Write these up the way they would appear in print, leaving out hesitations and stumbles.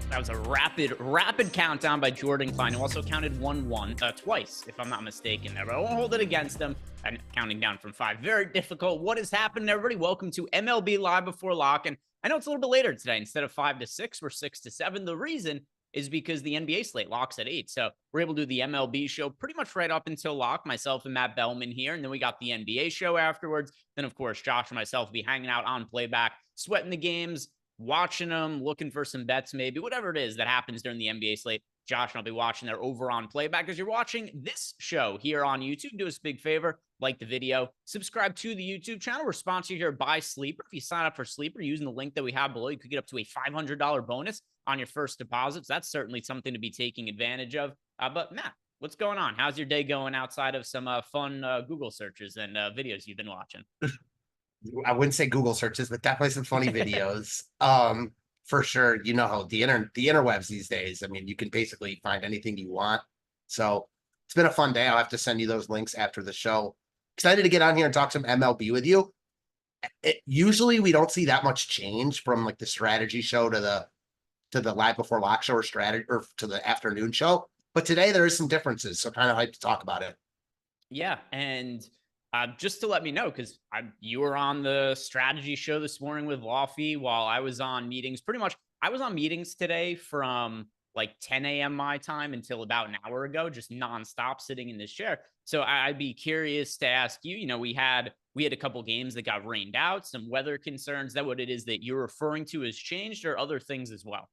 That was a rapid countdown by Jordan Klein, who also counted 1-1 twice, if I'm not mistaken there. But I won't hold it against him. And counting down from 5, very difficult. What is happening, everybody? Welcome to MLB Live Before Lock. And I know it's a little bit later today. Instead of 5 to 6, we're 6 to 7. The reason is because the NBA slate locks at 8. So we're able to do the MLB show pretty much right up until lock, myself and Matt Belman here. And then we got the NBA show afterwards. Then, of course, Josh and myself will be hanging out on playback, sweating the games, watching them, looking for some bets, maybe whatever it is that happens during the NBA slate. Josh and I'll be watching there over on playback. As you're watching this show here on YouTube, do us a big favor, like the video, subscribe to the YouTube channel. We're sponsored here by Sleeper. If you sign up for Sleeper using the link that we have below, you could get up to a $500 bonus on your first deposits. That's certainly something to be taking advantage of. But Matt, what's going on? How's your day going outside of some fun Google searches and videos you've been watching? I wouldn't say Google searches, but definitely some funny videos. For sure. You know how the interwebs these days. I mean, you can basically find anything you want. So it's been a fun day. I'll have to send you those links after the show. Excited to get on here and talk some MLB with you. Usually we don't see that much change from like the strategy show to the live before lock show or strategy or to the afternoon show. But today there is some differences. So kind of hyped to talk about it. Yeah. And just to let me know, because you were on the strategy show this morning with Laufey while I was on meetings. Pretty much, I was on meetings today from like 10 a.m. my time until about an hour ago, just nonstop sitting in this chair. So I'd be curious to ask you, we had a couple games that got rained out, some weather concerns. Is that what it is that you're referring to has changed, or other things as well?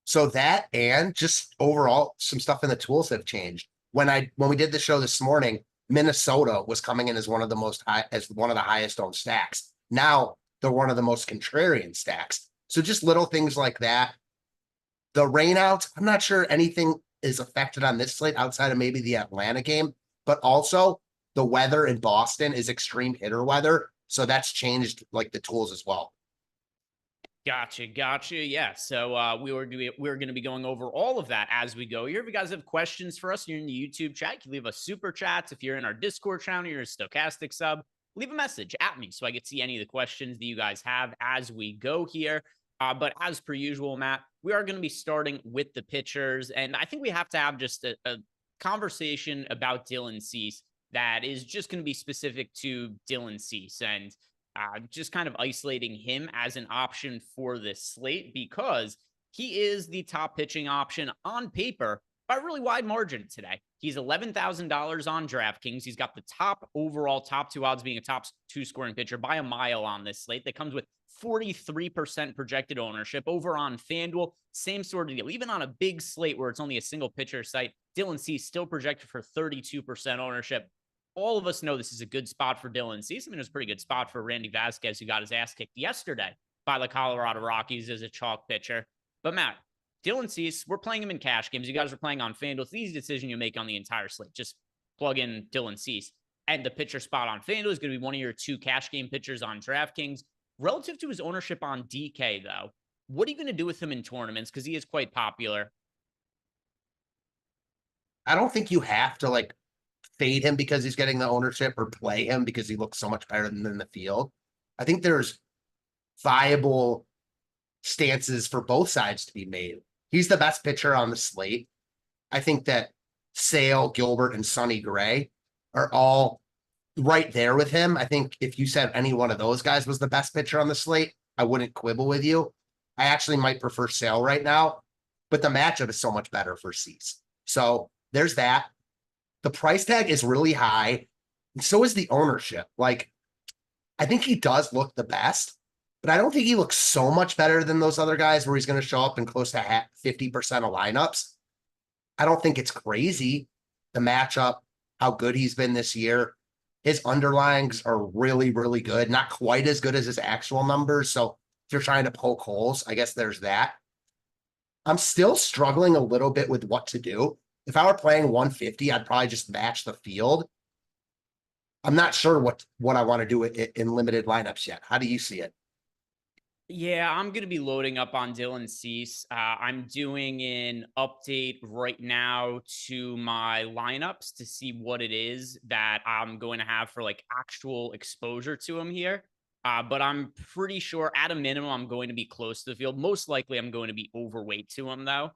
So that and just overall some stuff in the tools have changed. When we did the show this morning, Minnesota was coming in as one of the highest owned stacks. Now they're one of the most contrarian stacks. So just little things like that. The rainouts, I'm not sure anything is affected on this slate outside of maybe the Atlanta game, but also the weather in Boston is extreme hitter weather. So that's changed like the tools as well. Gotcha. Yeah. So we were going to be going over all of that as we go here. If you guys have questions for us, you're in the YouTube chat, you can leave us super chats. If you're in our Discord channel, you're a Stochastic sub, leave a message at me so I can see any of the questions that you guys have as we go here. But as per usual, Matt, we are going to be starting with the pitchers, and I think we have to have just a conversation about Dylan Cease that is just going to be specific to Dylan Cease and just kind of isolating him as an option for this slate because he is the top pitching option on paper by a really wide margin today. He's $11,000 on DraftKings. He's got the top two odds being a top 2 scoring pitcher by a mile on this slate. That comes with 43% projected ownership. Over on FanDuel, same sort of deal. Even on a big slate where it's only a single pitcher site, Dylan Cease still projected for 32% ownership. All of us know this is a good spot for Dylan Cease. I mean, it was a pretty good spot for Randy Vasquez, who got his ass kicked yesterday by the Colorado Rockies as a chalk pitcher. But Matt, Dylan Cease, we're playing him in cash games. You guys are playing on FanDuel. It's the easy decision you make on the entire slate. Just plug in Dylan Cease. And the pitcher spot on FanDuel is going to be one of your 2 cash game pitchers on DraftKings. Relative to his ownership on DK, though, what are you going to do with him in tournaments? Because he is quite popular. I don't think you have to fade him because he's getting the ownership or play him because he looks so much better than in the field. I think there's viable stances for both sides to be made. He's the best pitcher on the slate. I think that Sale, Gilbert, and Sonny Gray are all right there with him. I think if you said any one of those guys was the best pitcher on the slate, I wouldn't quibble with you. I actually might prefer Sale right now, but the matchup is so much better for Cease. So there's that. The price tag is really high, and so is the ownership. I think he does look the best, but I don't think he looks so much better than those other guys where he's going to show up in close to 50% of lineups. I don't think it's crazy. The matchup, how good he's been this year. His underlyings are really, really good. Not quite as good as his actual numbers. So if you're trying to poke holes, I guess there's that. I'm still struggling a little bit with what to do. If I were playing 150, I'd probably just match the field. I'm not sure what I want to do in limited lineups yet. How do you see it? Yeah, I'm going to be loading up on Dylan Cease. I'm doing an update right now to my lineups to see what it is that I'm going to have for actual exposure to him here. But I'm pretty sure at a minimum, I'm going to be close to the field. Most likely, I'm going to be overweight to him, though.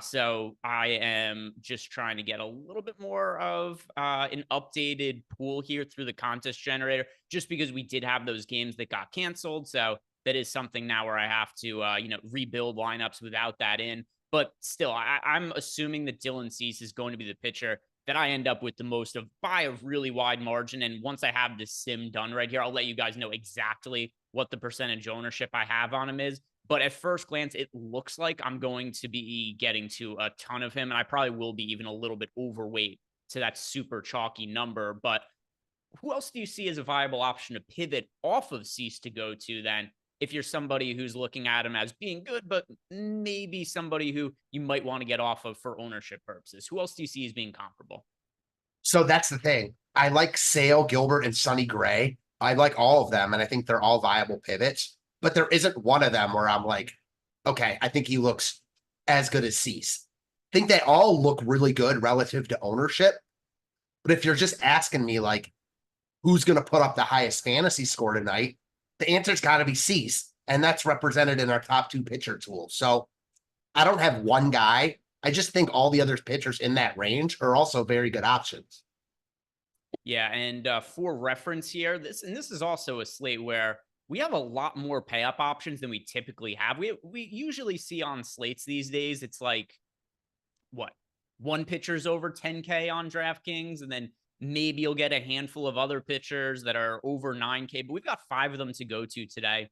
So I am just trying to get a little bit more of an updated pool here through the contest generator, just because we did have those games that got canceled. So that is something now where I have to, rebuild lineups without that in. But still, I'm assuming that Dylan Cease is going to be the pitcher that I end up with the most of by a really wide margin. And once I have this sim done right here, I'll let you guys know exactly what the percentage ownership I have on him is. But at first glance, it looks like I'm going to be getting to a ton of him. And I probably will be even a little bit overweight to that super chalky number. But who else do you see as a viable option to pivot off of Cease to go to then? If you're somebody who's looking at him as being good, but maybe somebody who you might want to get off of for ownership purposes, who else do you see as being comparable? So that's the thing. I like Sale, Gilbert, and Sonny Gray. I like all of them, and I think they're all viable pivots. But there isn't one of them where I'm like, okay, I think he looks as good as Cease. I think they all look really good relative to ownership. But if you're just asking me, like, who's going to put up the highest fantasy score tonight, the answer's got to be Cease. And that's represented in our top 2 pitcher tools. So I don't have one guy. I just think all the other pitchers in that range are also very good options. Yeah, and for reference here, this is also a slate where we have a lot more pay up options than we typically have. We usually see on slates these days, it's like what, one pitcher's over 10K on DraftKings, and then maybe you'll get a handful of other pitchers that are over 9K. But we've got 5 of them to go to today.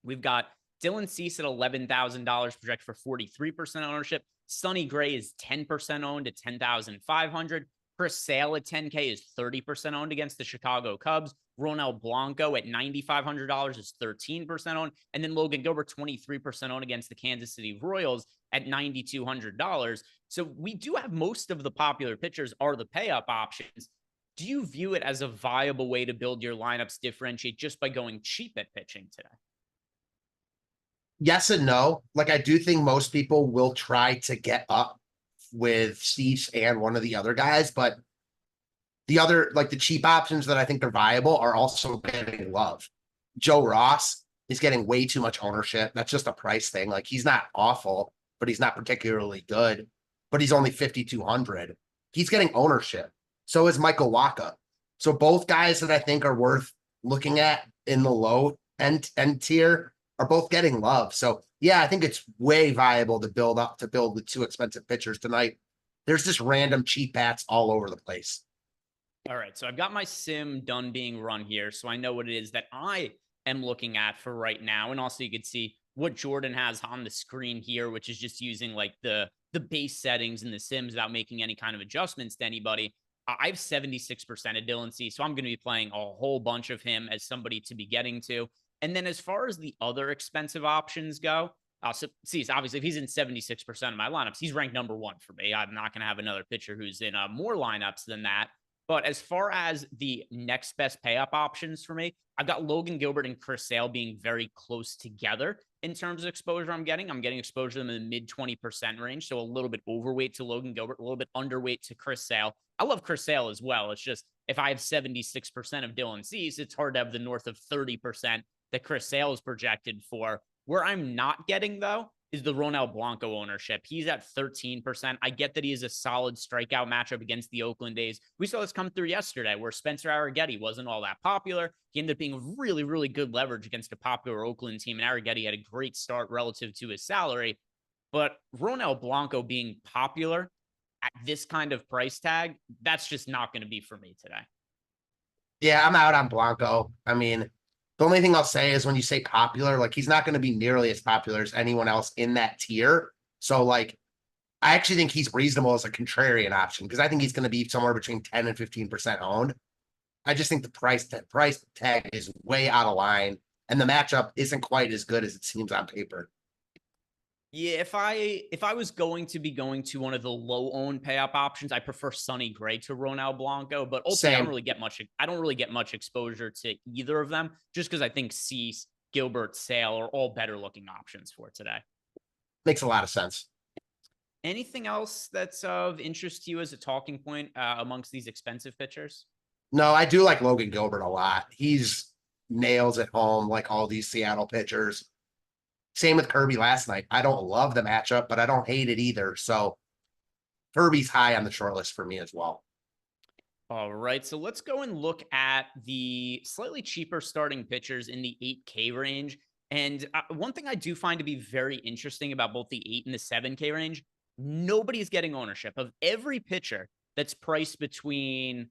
We've got Dylan Cease at $11,000 projected for 43% ownership. Sonny Gray is 10% owned at 10,500. Chris Sale at 10K is 30% owned against the Chicago Cubs. Ronel Blanco at $9,500 is 13% owned. And then Logan Gilbert, 23% owned against the Kansas City Royals at $9,200. So we do have most of the popular pitchers are the pay up options. Do you view it as a viable way to build your lineups differentiate just by going cheap at pitching today? Yes and no. Like, I do think most people will try to get up with Cease and one of the other guys, but the other, like the cheap options that I think are viable are also getting love. Joe Ross is getting way too much ownership. That's just a price thing. Like, he's not awful, but he's not particularly good, but he's only 5,200. He's getting ownership. So is Michael Wacha. So both guys that I think are worth looking at in the low end tier are both getting love. So yeah, I think it's way viable to build with 2 expensive pitchers tonight. There's just random cheap bats all over the place. All right, so I've got my sim done being run here, so I know what it is that I am looking at for right now. And also you can see what Jordan has on the screen here, which is just using like the base settings in the sims without making any kind of adjustments to anybody. I have 76% of Dylan Cease, so I'm going to be playing a whole bunch of him as somebody to be getting to. And then as far as the other expensive options go, so Cease, obviously, if he's in 76% of my lineups, he's ranked number 1 for me. I'm not going to have another pitcher who's in more lineups than that. But as far as the next best pay up options for me, I've got Logan Gilbert and Chris Sale being very close together in terms of exposure I'm getting. I'm getting exposure to them in the mid 20% range. So a little bit overweight to Logan Gilbert, a little bit underweight to Chris Sale. I love Chris Sale as well. It's just if I have 76% of Dylan Cease, it's hard to have the north of 30% that Chris Sale is projected for. Where I'm not getting, though, is the Ronel Blanco ownership. He's at 13%. I get that he is a solid strikeout matchup against the Oakland A's. We saw this come through yesterday where Spencer Arrighetti wasn't all that popular. He ended up being really, really good leverage against a popular Oakland team, and Arrighetti had a great start relative to his salary. But Ronel Blanco being popular at this kind of price tag, that's just not going to be for me today. Yeah, I'm out on Blanco. I mean, the only thing I'll say is when you say popular, like, he's not going to be nearly as popular as anyone else in that tier. So, like, I actually think he's reasonable as a contrarian option because I think he's going to be somewhere between 10 and 15% owned. I just think the price tag is way out of line, and the matchup isn't quite as good as it seems on paper. Yeah, if I was going to be going to one of the low owned pay up options, I prefer Sonny Gray to Ronel Blanco, but ultimately I don't really get much exposure to either of them just because I think Cease, Gilbert, Sale are all better looking options for today. Makes a lot of sense. Anything else that's of interest to you as a talking point amongst these expensive pitchers? No, I do like Logan Gilbert a lot. He's nails at home like all these Seattle pitchers. Same with Kirby last night. I don't love the matchup, but I don't hate it either. So Kirby's high on the short list for me as well. All right, so let's go and look at the slightly cheaper starting pitchers in the 8K range. And one thing I do find to be very interesting about both the 8 and the 7K range, nobody's getting ownership of every pitcher that's priced between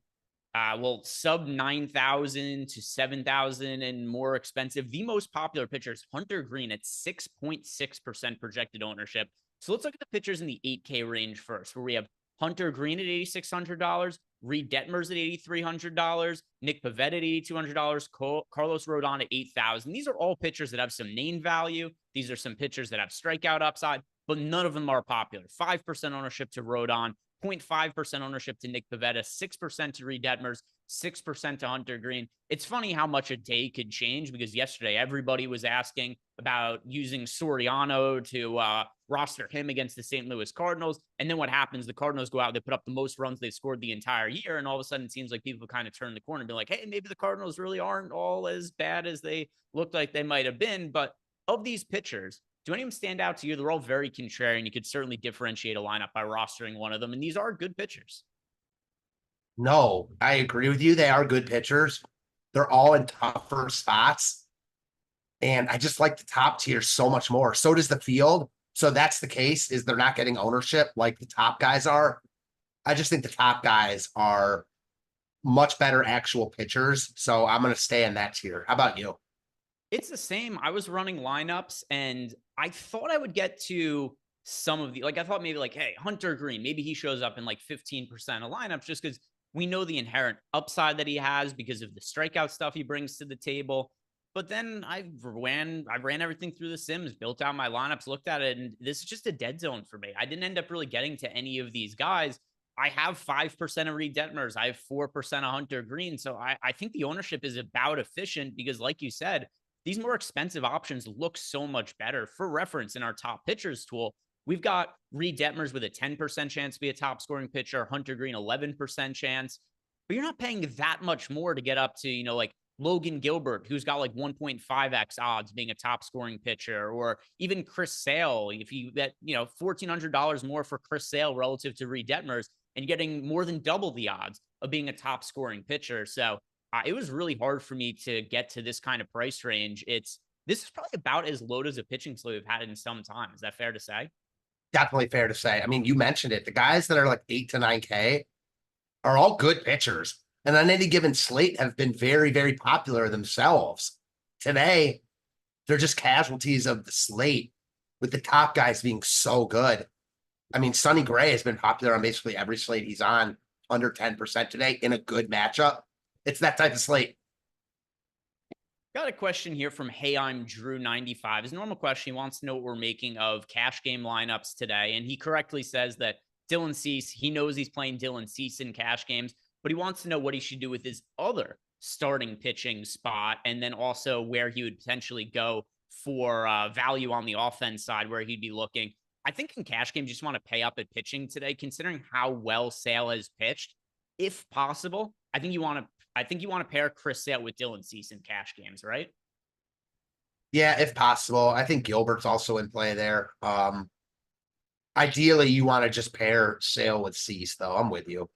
sub 9,000 to 7,000 and more expensive. The most popular pitcher is Hunter Green at 6.6% projected ownership. So let's look at the pitchers in the 8K range first, where we have Hunter Green at $8,600, Reed Detmers at $8,300, Nick Pivetta at $8,200, Carlos Rodon at $8,000. These are all pitchers that have some name value. These are some pitchers that have strikeout upside, but none of them are popular. 5% ownership to Rodon, 0.5% ownership to Nick Pivetta, 6% to Reed Detmers, 6% to Hunter Green. It's funny how much a day could change, because yesterday everybody was asking about using Soriano to roster him against the St. Louis Cardinals. And then what happens? The Cardinals go out, they put up the most runs they've scored the entire year. And all of a sudden it seems like people kind of turn the corner and be like, hey, maybe the Cardinals really aren't all as bad as they looked like they might have been. But of these pitchers, do any of them stand out to you? They're all very contrarian. You could certainly differentiate a lineup by rostering one of them. And these are good pitchers. No, I agree with you. They are good pitchers. They're all in tougher spots. And I just like the top tier so much more. So does the field. So that's the case, is they're not getting ownership like the top guys are. I just think the top guys are much better actual pitchers. So I'm going to stay in that tier. How about you? It's the same. I was running lineups and I thought I would get to some of the, like, I thought maybe like, hey, Hunter Green, maybe he shows up in like 15% of lineups just because we know the inherent upside that he has because of the strikeout stuff he brings to the table. But then I ran everything through the Sims, built out my lineups, looked at it, and this is just a dead zone for me. I didn't end up really getting to any of these guys. I have 5% of Reed Detmers. I have 4% of Hunter Green. So I think the ownership is about efficient because, like you said, these more expensive options look so much better. For reference, in our top pitchers tool, we've got Reed Detmers with a 10% chance to be a top scoring pitcher, Hunter Green 11% chance, but you're not paying that much more to get up to, like Logan Gilbert, who's got like 1.5x odds being a top scoring pitcher, or even Chris Sale. If you get, $1,400 more for Chris Sale relative to Reed Detmers, and getting more than double the odds of being a top scoring pitcher. So it was really hard for me to get to this kind of price range. This is probably about as low as a pitching slate we've had in some time. Is that fair to say? Definitely fair to say. I mean, you mentioned it. The guys that are like 8 to 9K are all good pitchers. And on any given slate have been very, very popular themselves. Today, they're just casualties of the slate, with the top guys being so good. I mean, Sonny Gray has been popular on basically every slate he's on, under 10% today in a good matchup. It's that type of slate. Got a question here from Hey, I'm Drew 95. His normal question, he wants to know what we're making of cash game lineups today. And he correctly says that Dylan Cease, he knows he's playing Dylan Cease in cash games, but he wants to know what he should do with his other starting pitching spot, and then also where he would potentially go for value on the offense side, where he'd be looking. I think in cash games, you just want to pay up at pitching today, considering how well Sale has pitched. If possible, I think you want to pair Chris Sale with Dylan Cease in cash games, right? Yeah, if possible. I think Gilbert's also in play there. Ideally, you want to just pair Sale with Cease, though. I'm with you.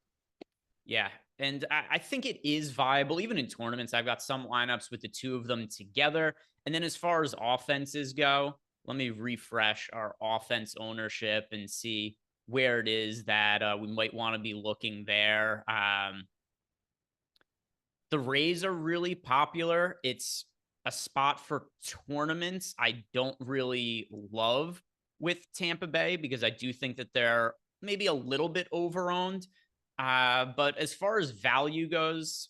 Yeah. And I think it is viable. Even in tournaments, I've got some lineups with the two of them together. And then as far as offenses go, let me refresh our offense ownership and see where it is that we might want to be looking there. The Rays are really popular. It's a spot for tournaments I don't really love with Tampa Bay, because I do think that they're maybe a little bit overowned. But as far as value goes,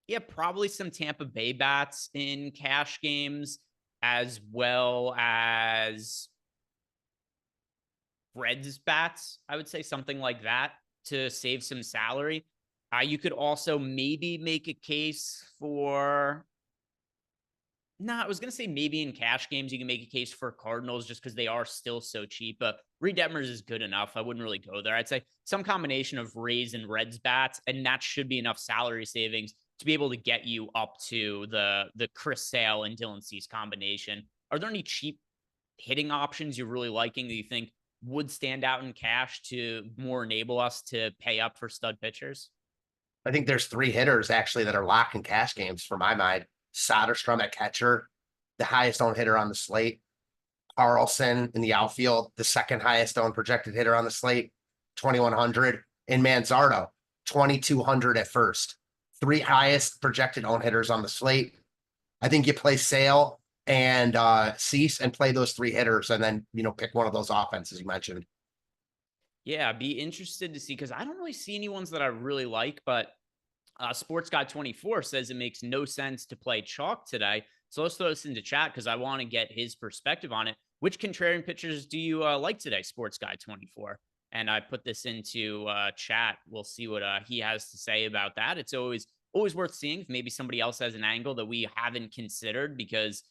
yeah, probably some Tampa Bay bats in cash games, as well as Reds bats. I would say something like that to save some salary. You could also maybe make a case for. No, I was going to say maybe in cash games you can make a case for Cardinals just because they are still so cheap. But Reed Detmers is good enough. I wouldn't really go there. I'd say some combination of Rays and Reds bats, and that should be enough salary savings to be able to get you up to the Chris Sale and Dylan Cease combination. Are there any cheap hitting options you're really liking that you think would stand out in cash to more enable us to pay up for stud pitchers? I think there's 3 hitters actually that are lock and cash games for my mind. Soderstrom at catcher, the highest owned hitter on the slate. Carlson in the outfield, the second highest owned projected hitter on the slate, 2,100. And Manzardo, 2,200 at first. 3 highest projected owned hitters on the slate. I think you play Sale and Cease and play those 3 hitters, and then pick one of those offenses you mentioned. Yeah, I'd be interested to see, because I don't really see any ones that I really like, but Sports Guy 24 says it makes no sense to play chalk today. So let's throw this into chat because I want to get his perspective on it. Which contrarian pitchers do you like today, Sports Guy 24? And I put this into chat. We'll see what he has to say about that. It's always worth seeing if maybe somebody else has an angle that we haven't considered, because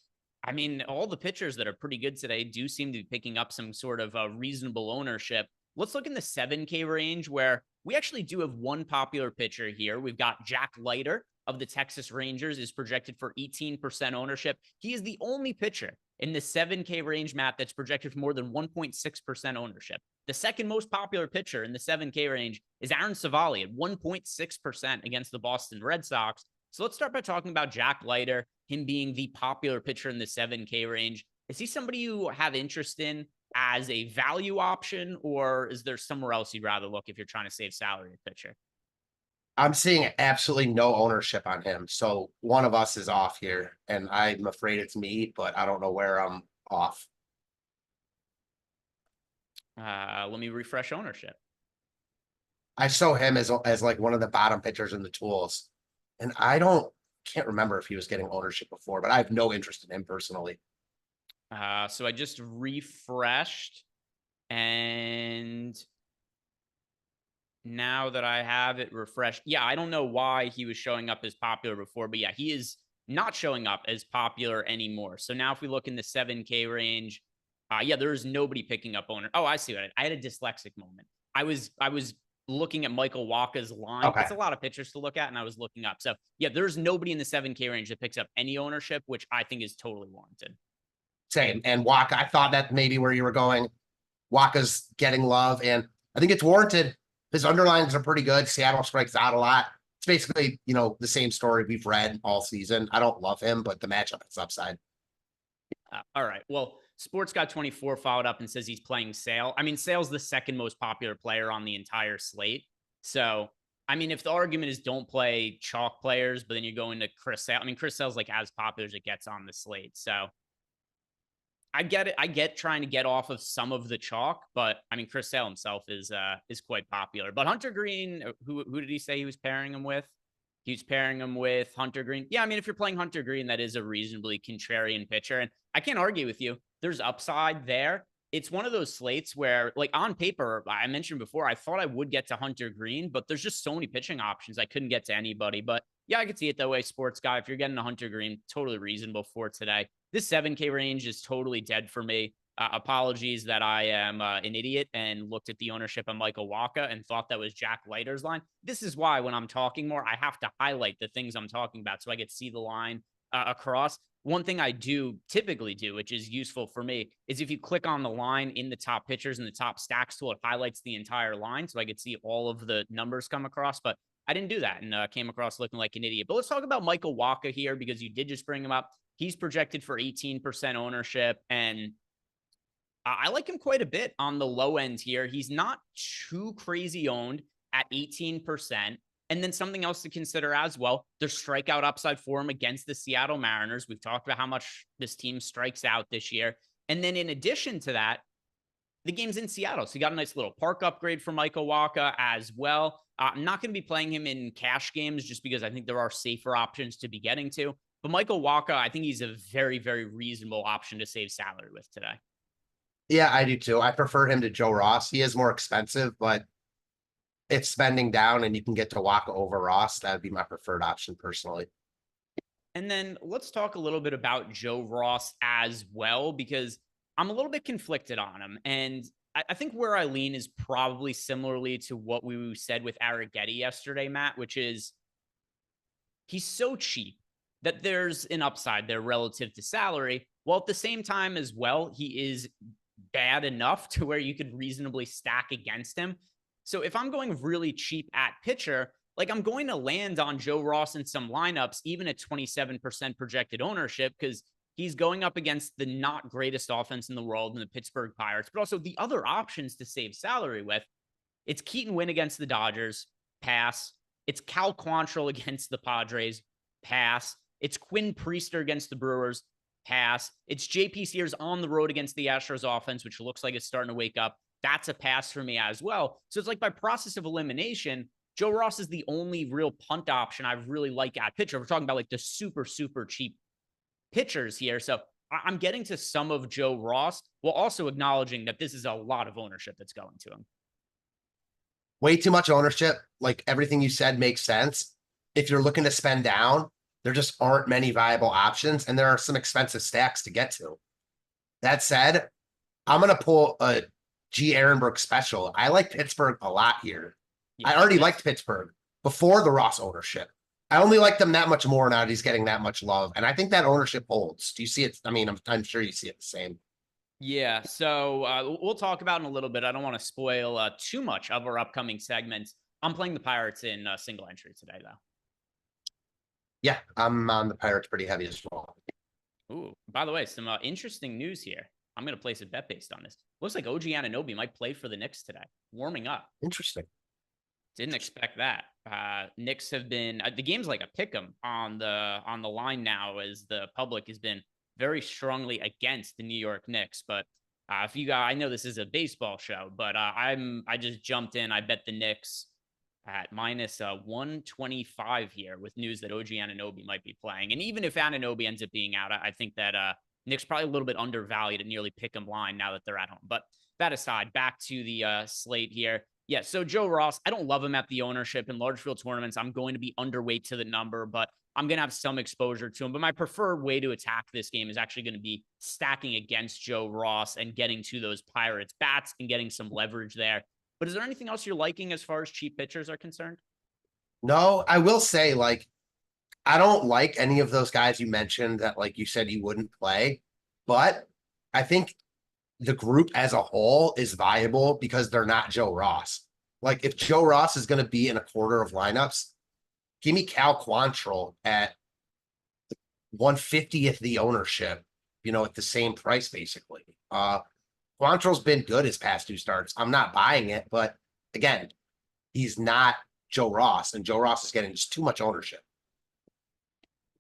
I mean, all the pitchers that are pretty good today do seem to be picking up some sort of reasonable ownership. Let's look in the 7K range, where we actually do have one popular pitcher here. We've got Jack Leiter of the Texas Rangers is projected for 18% ownership. He is the only pitcher in the 7K range, Matt, that's projected for more than 1.6% ownership. The second most popular pitcher in the 7K range is Aaron Savali at 1.6% against the Boston Red Sox. So let's start by talking about Jack Leiter, him being the popular pitcher in the 7K range. Is he somebody you have interest in as a value option, or is there somewhere else you'd rather look if you're trying to save salary at pitcher? I'm seeing absolutely no ownership on him. So one of us is off here, and I'm afraid it's me, but I don't know where I'm off. Let me refresh ownership. I saw him as like one of the bottom pitchers in the tools, and can't remember if he was getting ownership before, but I have no interest in him personally. So I just refreshed, and now that I have it refreshed, yeah, I don't know why he was showing up as popular before, but yeah, he is not showing up as popular anymore. So now if we look in the 7K range, yeah, there's nobody picking up owner. Oh, I see what I had a dyslexic moment. I was looking at Michael Wacha's line. Okay. It's a lot of pitchers to look at, and I was looking up. So yeah, there's nobody in the 7K range that picks up any ownership, which I think is totally warranted. Same. And Wacha, I thought that maybe where you were going. Wacha's getting love, and I think it's warranted. His underlines are pretty good. Seattle strikes out a lot. It's basically, the same story we've read all season. I don't love him, but the matchup is upside. All right. Well, Sports Guy 24 followed up and says he's playing Sale. I mean, Sale's the second most popular player on the entire slate. So, I mean, if the argument is don't play chalk players, but then you go into Chris Sale. I mean, Chris Sale's like as popular as it gets on the slate. So I get it. I get trying to get off of some of the chalk, but I mean, Chris Sale himself is quite popular. But Hunter Green, who did he say he was pairing him with? He's pairing him with Hunter Green. Yeah, I mean, if you're playing Hunter Green, that is a reasonably contrarian pitcher, and I can't argue with you. There's upside there. It's one of those slates where, like, on paper, I mentioned before, I thought I would get to Hunter Green, but there's just so many pitching options. I couldn't get to anybody. But yeah, I could see it that way, Sports Guy. If you're getting a Hunter Green, totally reasonable for today. This 7K range is totally dead for me. Apologies that I am an idiot and looked at the ownership of Michael Wacha and thought that was Jack Leiter's line. This is why when I'm talking more, I have to highlight the things I'm talking about so I get to see the line across. One thing I do typically do, which is useful for me, is if you click on the line in the top pitchers and the top stacks tool, it highlights the entire line so I could see all of the numbers come across. But I didn't do that and came across looking like an idiot. But let's talk about Michael Wacha here because you did just bring him up. He's projected for 18% ownership, and I like him quite a bit on the low end here. He's not too crazy owned at 18%. And then something else to consider as well, there's strikeout upside for him against the Seattle Mariners. We've talked about how much this team strikes out this year. And then in addition to that, the game's in Seattle. So you got a nice little park upgrade for Michael Wacha as well. I'm not going to be playing him in cash games just because I think there are safer options to be getting to. But Michael Wacha, I think he's a very, very reasonable option to save salary with today. Yeah, I do too. I prefer him to Joe Ross. He is more expensive, but it's spending down and you can get to Wacha over Ross. That would be my preferred option personally. And then let's talk a little bit about Joe Ross as well, because I'm a little bit conflicted on him. And I think where I lean is probably similarly to what we said with Arrighetti yesterday, Matt, which is he's so cheap that there's an upside there relative to salary. While at the same time as well, he is bad enough to where you could reasonably stack against him. So if I'm going really cheap at pitcher, like I'm going to land on Joe Ross in some lineups, even at 27% projected ownership, because he's going up against the not greatest offense in the world in the Pittsburgh Pirates, but also the other options to save salary with. It's Keaton Winn against the Dodgers, pass. It's Cal Quantrill against the Padres, pass. It's Quinn Priester against the Brewers, pass. It's JP Sears on the road against the Astros offense, which looks like it's starting to wake up. That's a pass for me as well. So it's like by process of elimination, Joe Ross is the only real punt option I really like at pitcher. We're talking about like the super, super cheap pitchers here. So I'm getting to some of Joe Ross while also acknowledging that this is a lot of ownership that's going to him. Way too much ownership. Like everything you said makes sense. If you're looking to spend down, there just aren't many viable options, and there are some expensive stacks to get to. That said, I'm going to pull a G. Ehrenberg special. I like Pittsburgh a lot here. Yeah, I already liked Pittsburgh before the Ross ownership. I only like them that much more now that he's getting that much love, and I think that ownership holds. Do you see it? I mean, I'm sure you see it the same. Yeah, so we'll talk about in a little bit. I don't want to spoil too much of our upcoming segments. I'm playing the Pirates in single entry today, though. Yeah, I'm on the Pirates pretty heavy as well. Ooh, by the way, some interesting news here. I'm going to place a bet based on this. Looks like OG Anunoby might play for the Knicks today, warming up. Interesting. Didn't expect that. Knicks have been the game's like a pick'em on the line now, as the public has been very strongly against the New York Knicks. But if you guys, I know this is a baseball show, but I just jumped in. I bet the Knicks at minus 125 here with news that OG Anunoby might be playing. And even if Anunoby ends up being out, I think that Knicks probably a little bit undervalued at nearly pick 'em line now that they're at home. But that aside, back to the slate here. Yeah, so Joe Ross, I don't love him at the ownership in large field tournaments. I'm going to be underweight to the number, but I'm going to have some exposure to him. But my preferred way to attack this game is actually going to be stacking against Joe Ross and getting to those Pirates bats and getting some leverage there. But is there anything else you're liking as far as cheap pitchers are concerned? No, I will say, like, I don't like any of those guys you mentioned that, like you said, you wouldn't play, but I think the group as a whole is viable because they're not Joe Ross. Like if Joe Ross is going to be in a quarter of lineups, give me Cal Quantrill at 150th the ownership, at the same price basically. Quantrill's been good his past two starts. I'm not buying it, but again, he's not Joe Ross, and Joe Ross is getting just too much ownership.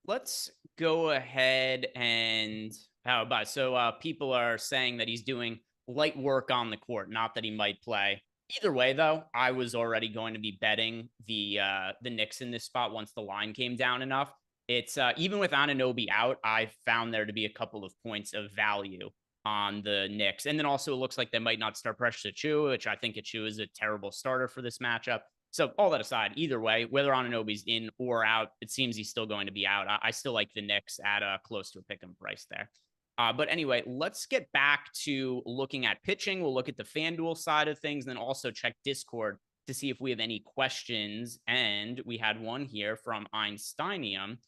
Let's go ahead and how about people are saying that he's doing light work on the court, not that he might play. Either way, though, I was already going to be betting the Knicks in this spot once the line came down enough. It's even with Anunoby out, I found there to be a couple of points of value on the Knicks. And then also it looks like they might not start Precious Achiuwa, which I think Achiuwa is a terrible starter for this matchup. So all that aside, either way, whether Anunoby's in or out, it seems he's still going to be out. I still like the Knicks at close to a pick 'em price there. But anyway, let's get back to looking at pitching. We'll look at the FanDuel side of things, and then also check Discord to see if we have any questions. And we had one here from Einsteinium.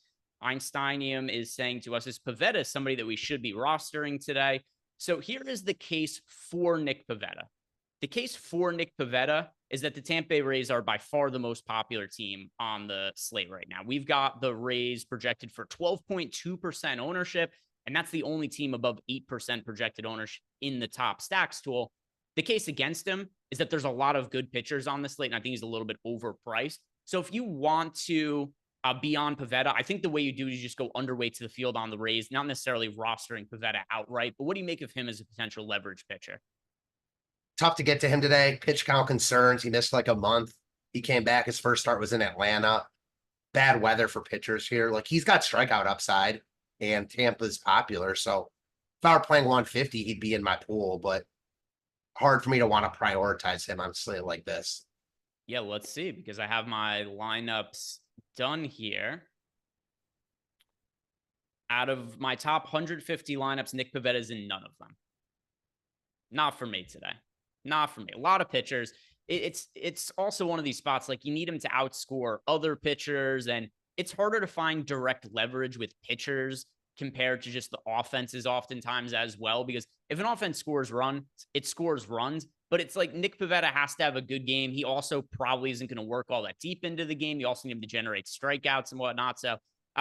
Einsteinium is saying to us, is Pivetta somebody that we should be rostering today? So here is the case for Nick Pivetta. The case for Nick Pivetta is that the Tampa Bay Rays are by far the most popular team on the slate right now. We've got the Rays projected for 12.2% ownership, and that's the only team above 8% projected ownership in the top stacks tool. The case against him is that there's a lot of good pitchers on the slate, and I think he's a little bit overpriced. So if you want to be on Pivetta, I think the way you do is you just go underweight to the field on the Rays, not necessarily rostering Pivetta outright. But what do you make of him as a potential leverage pitcher? Tough to get to him today. Pitch count concerns. He missed like a month. He came back. His first start was in Atlanta. Bad weather for pitchers here. Like he's got strikeout upside, and Tampa's popular. So if I were playing 150, he'd be in my pool, but hard for me to want to prioritize him on a slate like this. Yeah, let's see, because I have my lineups done here. Out of my top 150 lineups, Nick Pivetta is in none of them. Not for me today. Not for me. A lot of pitchers. It's also one of these spots like you need him to outscore other pitchers, and it's harder to find direct leverage with pitchers compared to just the offenses oftentimes as well. Because if an offense scores runs, it scores runs. But it's like Nick Pivetta has to have a good game. He also probably isn't going to work all that deep into the game. You also need him to generate strikeouts and whatnot. So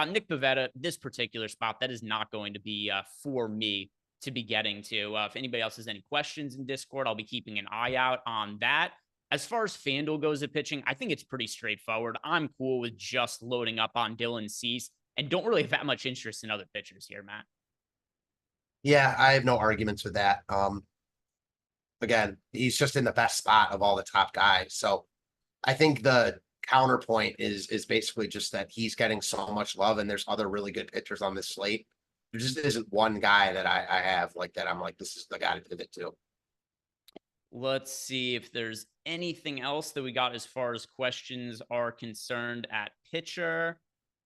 Nick Pivetta, this particular spot, that is not going to be for me to be getting to. If anybody else has any questions in Discord, I'll be keeping an eye out on that. As far as FanDuel goes at pitching, I think it's pretty straightforward. I'm cool with just loading up on Dylan Cease and don't really have that much interest in other pitchers here, Matt. Yeah, I have no arguments with that. Again, he's just in the best spot of all the top guys. So I think the counterpoint is basically just that he's getting so much love and there's other really good pitchers on this slate. There just isn't one guy that I have like that. I'm like, this is the guy to pivot to. Let's see if there's anything else that we got as far as questions are concerned at pitcher.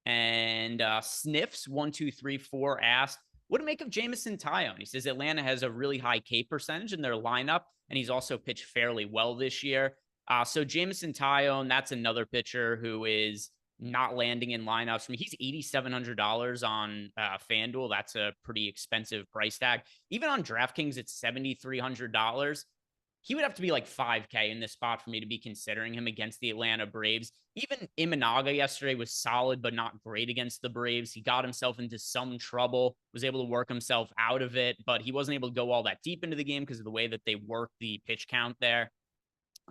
And Sniffs1234 asked, what do you make of Jameson Taillon? He says Atlanta has a really high K percentage in their lineup, and he's also pitched fairly well this year. So Jameson Taillon, that's another pitcher who is not landing in lineups. I mean, he's $8,700 on FanDuel. That's a pretty expensive price tag. Even on DraftKings, it's $7,300. He would have to be like 5K in this spot for me to be considering him against the Atlanta Braves. Even Imanaga yesterday was solid, but not great against the Braves. He got himself into some trouble, was able to work himself out of it, but he wasn't able to go all that deep into the game because of the way that they work the pitch count there.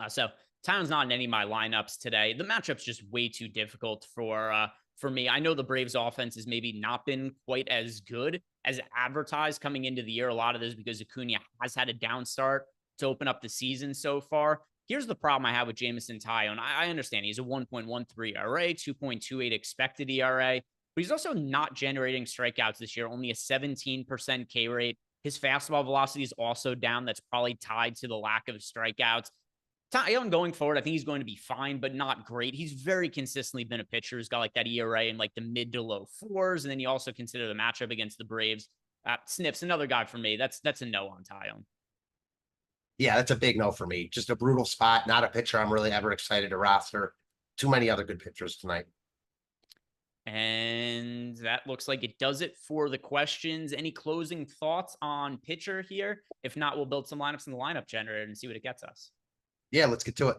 So Taillon's not in any of my lineups today. The matchup's just way too difficult for me. I know the Braves offense has maybe not been quite as good as advertised coming into the year. A lot of this because Acuna has had a down start to open up the season so far. Here's the problem I have with Jameson Taillon. I understand he's a 1.13 ERA, 2.28 expected ERA, but he's also not generating strikeouts this year, only a 17% K rate. His fastball velocity is also down. That's probably tied to the lack of strikeouts. Taillon going forward, I think he's going to be fine, but not great. He's very consistently been a pitcher who's got like that ERA in like the mid to low fours. And then you also consider the matchup against the Braves. Sniffs, another guy for me. That's a no on Taillon. Yeah, that's a big no for me. Just a brutal spot. Not a pitcher I'm really ever excited to roster. Too many other good pitchers tonight. And that looks like it does it for the questions. Any closing thoughts on pitcher here? If not, we'll build some lineups in the lineup generator and see what it gets us. Yeah, let's get to it.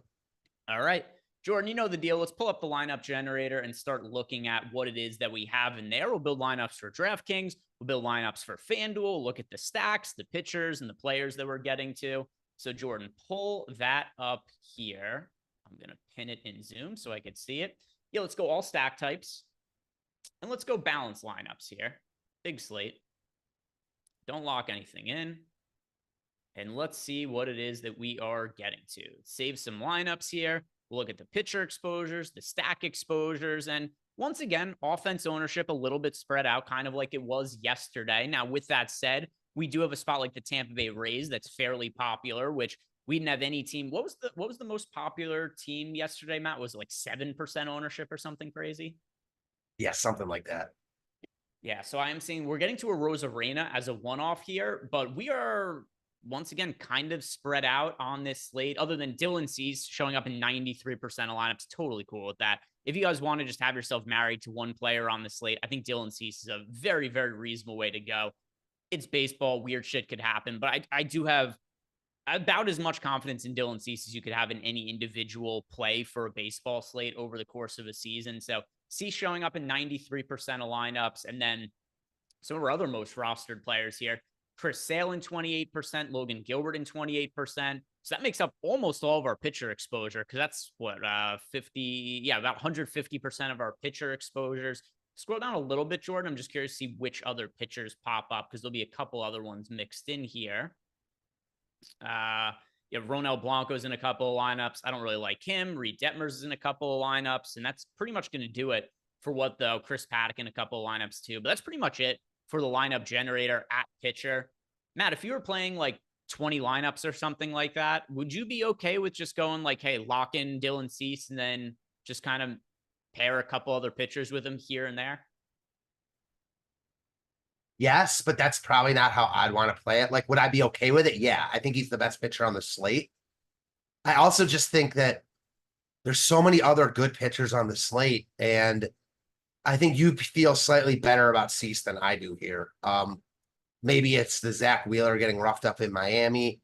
All right. Jordan, you know the deal. Let's pull up the lineup generator and start looking at what it is that we have in there. We'll build lineups for DraftKings. We'll build lineups for FanDuel. Look at the stacks, the pitchers, and the players that we're getting to. So Jordan, pull that up here. I'm going to pin it in Zoom so I could see it. Yeah, let's go all stack types. And let's go balance lineups here. Big slate. Don't lock anything in. And let's see what it is that we are getting to. Save some lineups here. We'll look at the pitcher exposures, the stack exposures, and once again, offense ownership a little bit spread out, kind of like it was yesterday. Now, with that said, we do have a spot like the Tampa Bay Rays that's fairly popular, which we didn't have any team. What was the most popular team yesterday, Matt? Was it like 7% ownership or something crazy? Yeah, something like that. Yeah, so I am saying we're getting to a Rosarena as a one-off here, but we are once again kind of spread out on this slate, other than Dylan Cease showing up in 93% of lineups. Totally cool with that. If you guys want to just have yourself married to one player on the slate, I think Dylan Cease is a very, very reasonable way to go. It's baseball. Weird shit could happen, but I do have about as much confidence in Dylan Cease as you could have in any individual play for a baseball slate over the course of a season. So Cease showing up in 93% of lineups, and then some of our other most rostered players here. Chris Sale in 28%, Logan Gilbert in 28%. So that makes up almost all of our pitcher exposure, because that's what, about 150% of our pitcher exposures. Scroll down a little bit, Jordan. I'm just curious to see which other pitchers pop up, because there'll be a couple other ones mixed in here. Ronel Blanco's in a couple of lineups. I don't really like him. Reed Detmers is in a couple of lineups, and that's pretty much going to do it for what the Chris Paddock in a couple of lineups too. But that's pretty much it for the lineup generator at pitcher. Matt, if you were playing like 20 lineups or something like that, would you be okay with just going like, hey, lock in Dylan Cease and then just kind of pair a couple other pitchers with him here and there? Yes, but that's probably not how I'd want to play it. Like, would I be okay with it? Yeah, I think he's the best pitcher on the slate. I also just think that there's so many other good pitchers on the slate, and I think you feel slightly better about Cease than I do here. Maybe it's the Zach Wheeler getting roughed up in Miami.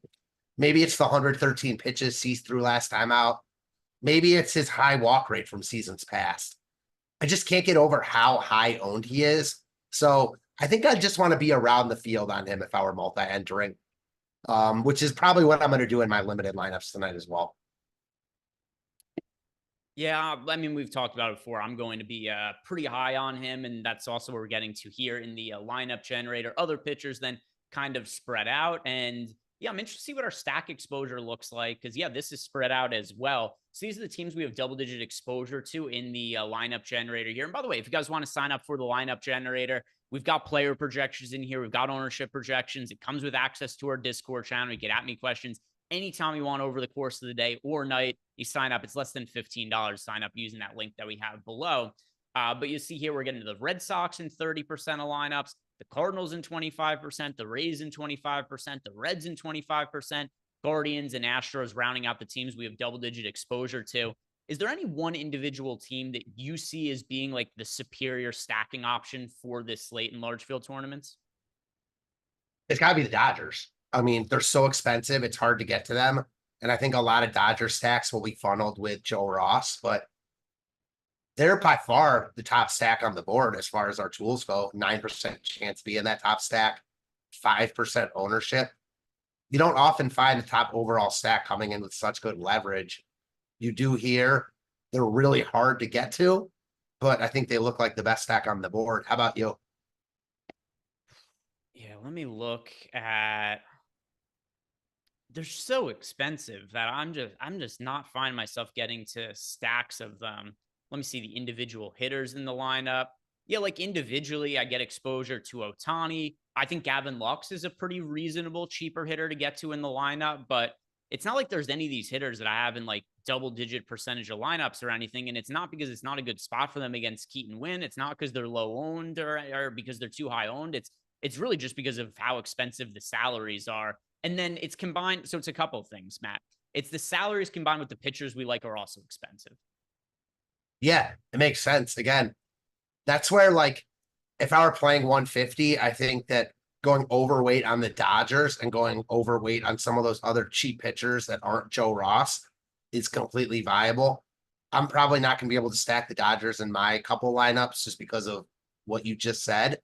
Maybe it's the 113 pitches Cease threw last time out. Maybe it's his high walk rate from seasons past. I just can't get over how high owned he is. So I think I just want to be around the field on him if I were multi-entering, which is probably what I'm going to do in my limited lineups tonight as well. Yeah, I mean, we've talked about it before. I'm going to be pretty high on him, and that's also what we're getting to here in the lineup generator. Other pitchers then kind of spread out, and yeah, I'm interested to see what our stack exposure looks like because yeah, this is spread out as well. So these are the teams we have double-digit exposure to in the lineup generator here. And by the way, if you guys want to sign up for the lineup generator, we've got player projections in here. We've got ownership projections. It comes with access to our Discord channel. You get at me questions anytime you want over the course of the day or night. You sign up. It's less than $15. Sign up using that link that we have below. But you see here, we're getting to the Red Sox in 30% of lineups, the Cardinals in 25%, the Rays in 25%, the Reds in 25%, Guardians and Astros rounding out the teams we have double-digit exposure to. Is there any one individual team that you see as being like the superior stacking option for this slate in large field tournaments? It's got to be the Dodgers. I mean, they're so expensive, it's hard to get to them. And I think a lot of Dodger stacks will be funneled with Joe Ross, but they're by far the top stack on the board as far as our tools go. 9% chance to be in that top stack, 5% ownership. You don't often find the top overall stack coming in with such good leverage. You do here. They're really hard to get to, but I think they look like the best stack on the board. How about you? Yeah, let me look at. They're so expensive that I'm just not finding myself getting to stacks of them. Let me see the individual hitters in the lineup. Yeah, like individually, I get exposure to Ohtani. I think Gavin Lux is a pretty reasonable, cheaper hitter to get to in the lineup, but it's not like there's any of these hitters that I have in like double-digit percentage of lineups or anything. And it's not because it's not a good spot for them against Keaton Wynn. It's not because they're low owned or because they're too high owned. It's really just because of how expensive the salaries are. And then it's combined. So it's a couple of things, Matt. It's the salaries combined with the pitchers we like are also expensive. Yeah, it makes sense. Again, that's where, like, if I were playing 150, I think that going overweight on the Dodgers and going overweight on some of those other cheap pitchers that aren't Joe Ross is completely viable. I'm probably not going to be able to stack the Dodgers in my couple lineups just because of what you just said.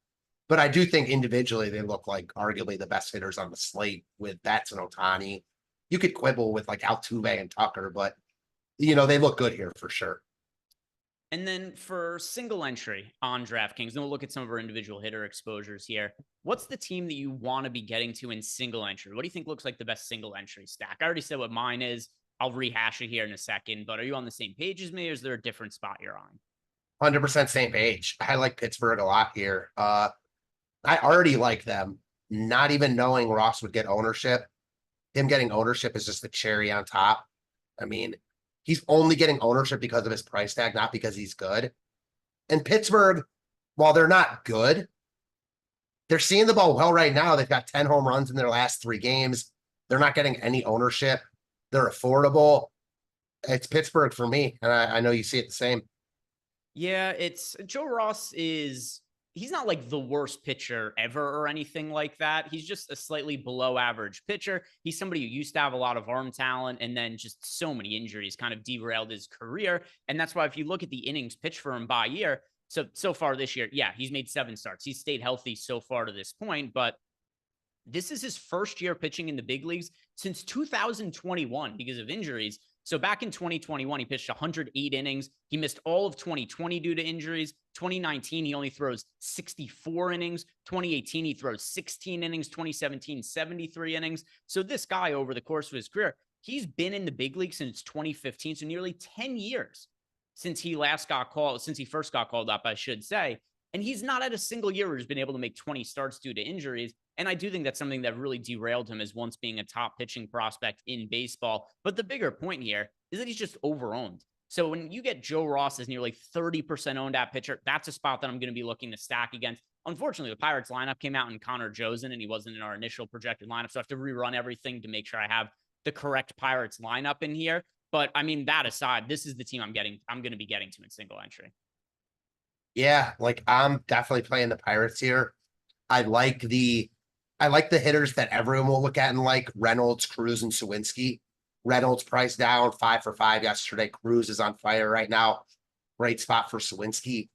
But I do think individually they look like arguably the best hitters on the slate with Betts and Ohtani. You could quibble with like Altuve and Tucker, but they look good here for sure. And then for single entry on DraftKings, then we'll look at some of our individual hitter exposures here. What's the team that you want to be getting to in single entry? What do you think looks like the best single entry stack? I already said what mine is. I'll rehash it here in a second, but are you on the same page as me or is there a different spot you're on? 100% same page. I like Pittsburgh a lot here. I already like them, not even knowing Ross would get ownership. Him getting ownership is just the cherry on top. I mean, he's only getting ownership because of his price tag, not because he's good. And Pittsburgh, while they're not good, they're seeing the ball well right now. They've got 10 home runs in their last 3 games. They're not getting any ownership. They're affordable. It's Pittsburgh for me, and I know you see it the same. Yeah, it's Joe Ross he's not like the worst pitcher ever or anything like that. He's just a slightly below average pitcher. He's somebody who used to have a lot of arm talent and then just so many injuries kind of derailed his career. And that's why if you look at the innings pitched for him by year, so far this year, yeah, he's made 7 starts. He's stayed healthy so far to this point, but this is his first year pitching in the big leagues since 2021 because of injuries. So back in 2021, he pitched 108 innings. He missed all of 2020 due to injuries. 2019, he only throws 64 innings. 2018, he throws 16 innings. 2017, 73 innings. So this guy, over the course of his career, he's been in the big league since 2015, so nearly 10 years since he first got called up, I should say. And he's not had a single year where he's been able to make 20 starts due to injuries. And I do think that's something that really derailed him as once being a top pitching prospect in baseball. But the bigger point here is that he's just overowned. So when you get Joe Ross as nearly 30% owned at pitcher, that's a spot that I'm going to be looking to stack against. Unfortunately, the Pirates lineup came out and Connor Josen, and he wasn't in our initial projected lineup. So I have to rerun everything to make sure I have the correct Pirates lineup in here. But I mean, that aside, this is the team I'm going to be getting to in single entry. Yeah, like I'm definitely playing the Pirates here. I like the I like the hitters that everyone will look at and like Reynolds, Cruz, and Sawinski. Reynolds priced down 5 for 5 yesterday. Cruz is on fire right now. Great spot for Sawinski.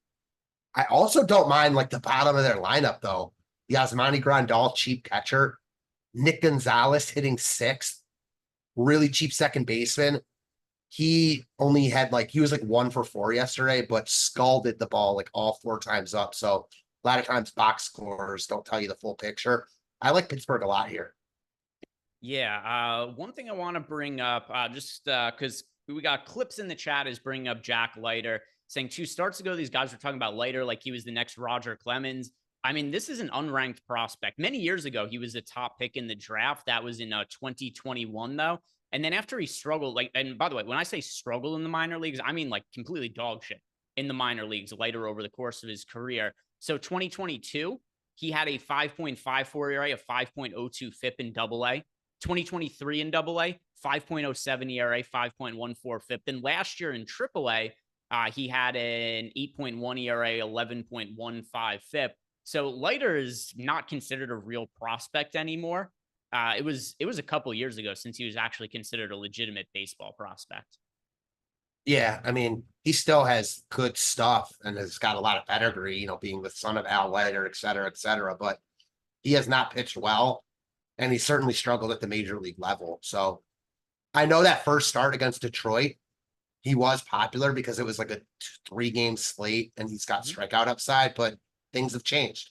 I also don't mind like the bottom of their lineup though. Yasmani Grandal, cheap catcher. Nick Gonzalez hitting sixth. Really cheap second baseman. He only had like he was like 1 for 4 yesterday, but scalded the ball like all 4 times up. So a lot of times box scores don't tell you the full picture. I like Pittsburgh a lot here. Yeah. One thing I want to bring up, just because we got clips in the chat, is bringing up Jack Leiter, saying 2 starts ago, these guys were talking about Leiter like he was the next Roger Clemens. I mean, this is an unranked prospect. Many years ago, he was a top pick in the draft. That was in 2021, though. And then after he struggled, like, and by the way, when I say struggle in the minor leagues, I mean like completely dog shit in the minor leagues later over the course of his career. So 2022, he had a 5.54 ERA, a 5.02 FIP in AA. 2023 in AA, 5.07 ERA, 5.14 FIP. Then last year in AAA, he had an 8.1 ERA, 11.15 FIP. So Leiter is not considered a real prospect anymore. It was a couple years ago since he was actually considered a legitimate baseball prospect. Yeah, I mean, he still has good stuff and has got a lot of pedigree, being the son of Al Leiter, et cetera, et cetera. But he has not pitched well, and he certainly struggled at the major league level. So I know that first start against Detroit, he was popular because it was like a 3-game slate and he's got Mhm. strikeout upside, but things have changed.